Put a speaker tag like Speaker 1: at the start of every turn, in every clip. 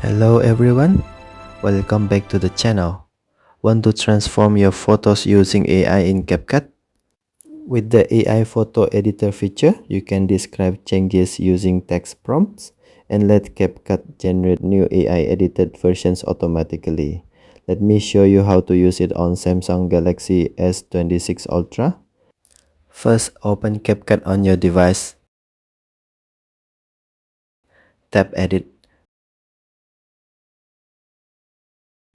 Speaker 1: Hello everyone, welcome back to the channel. Want to transform your photos using AI in CapCut? With the AI photo editor feature, you can describe changes using text prompts and let CapCut generate new AI edited versions automatically. Let me show you how to use it on Samsung Galaxy S26 Ultra. First, open CapCut on your device. Tap Edit.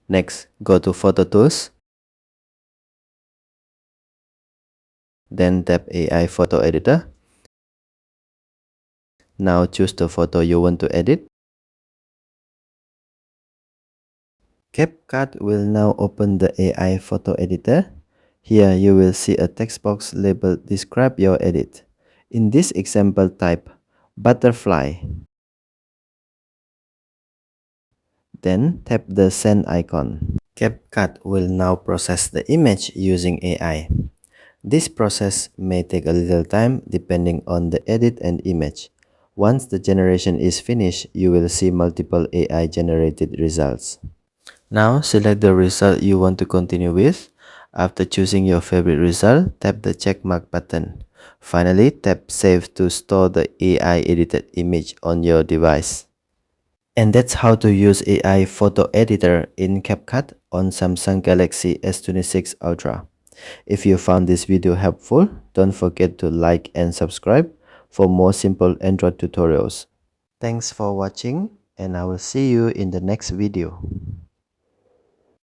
Speaker 1: Next, go to Photo Tools. Then tap AI Photo Editor. Now choose the photo you want to edit. CapCut will now open the AI photo editor. Here you will see a text box labeled Describe your edit. In this example, type butterfly. Then tap the send icon. CapCut will now process the image using AI. This process may take a little time depending on the edit and image. Once the generation is finished, you will see multiple AI generated results. Now select the result you want to continue with. After choosing your favorite result, tap the checkmark button. Finally, tap Save to store the AI edited image on your device. And that's how to use AI photo editor in CapCut on Samsung Galaxy S26 Ultra. If you found this video helpful, don't forget to like and subscribe for more simple Android tutorials. Thanks for watching, and I will see you in the next video.